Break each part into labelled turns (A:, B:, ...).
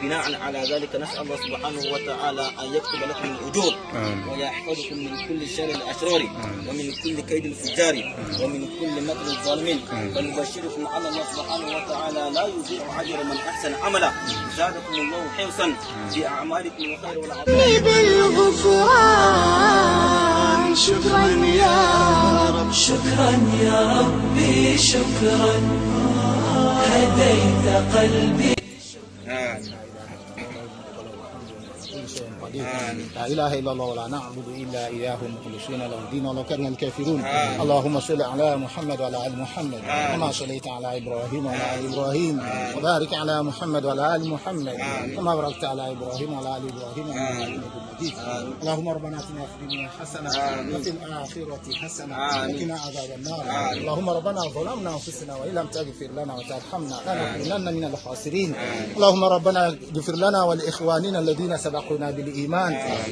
A: بناء على ذلك نسأل الله سبحانه وتعالى أن يكتب لكم الأجور ويحفظكم من كل شر الأشرار ومن كل كيد الفجار ومن كل مكر الظالمين، ونبشركم أن الله سبحانه وتعالى لا يضيع أجر من أحسن عملا. زادكم الله حرصا في أعمالكم الخير والعطاء
B: بالغفران. شكرا يا رب،
C: شكرا يا ربي، شكرا هديت قلبي.
D: لا إله إلا الله ولا نعبد إلا إياه مخلصين له الدين ولو كره الكافرون. اللهم صل على محمد وعلى آل محمد كما صليت على إبراهيم وعلى آل إبراهيم، وبارك على محمد وعلى آل محمد كما باركت على إبراهيم وعلى آل إبراهيم إنك حميد مجيد. اللهم ربنا آتنا في الدنيا حسنة وفي الآخرة حسنة وقنا عذاب النار. اللهم ربنا ظلمنا أنفسنا وإن لم تغفر لنا وترحمنا لنكونن من الخاسرين. اللهم ربنا اغفر لنا ولإخواننا الذين سبقونا بالإيمان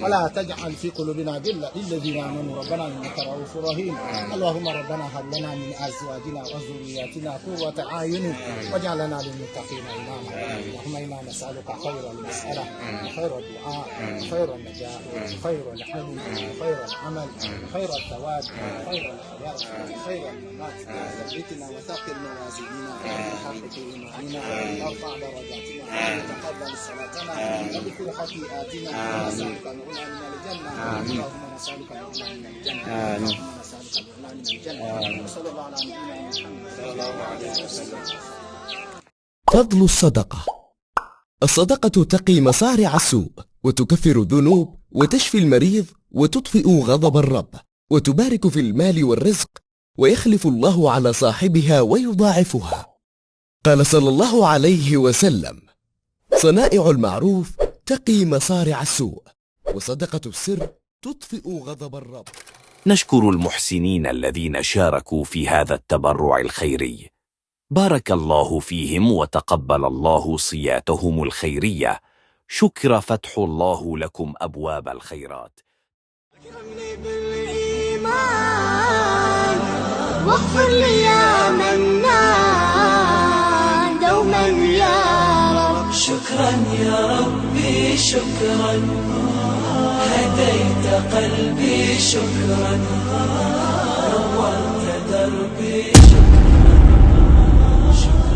D: ولا تجعل في قلوبنا غلا للذين آمنوا ربنا إنك رؤوف رحيم. اللهم ربنا هب لنا من أزواجنا وذرياتنا قرة أعين واجعلنا للمتقين إماما. اللهم إنا نسألك خير المسألة وخير الدعاء وخير النجاة وخير الحلم وخير العمل وخير الثواب وخير الحياة وخير الممات. ثبتنا وثقل موازيننا بحق إيماننا وارفع درجاتنا وتقبل صلاتنا واغفر خطيئاتنا ونسألك العلا من الجنة. اللهم نسألك العلا من الجنة. اللهم نسألك العلا من الجنة. وصلى الله على نبينا محمد صلى الله عليه وسلم.
E: فضل الصدقة. الصدقة تقي مصارع السوء وتكفر الذنوب وتشفي المريض وتطفئ غضب الرب وتبارك في المال والرزق ويخلف الله على صاحبها ويضاعفها. قال صلى الله عليه وسلم: صنائع المعروف تقي مصارع السوء وصدقة السر تطفئ غضب الرب.
F: نشكر المحسنين الذين شاركوا في هذا التبرع الخيري، بارك الله فيهم وتقبل الله صياتهم الخيرية. شكر فتح الله لكم أبواب الخيرات.
B: أكرمني بالإيمان واغفر لي يا منان دوما يا رب.
C: شكرا يا ربي، شكرا هديت قلبي، شكرا نورت دربي، شكرا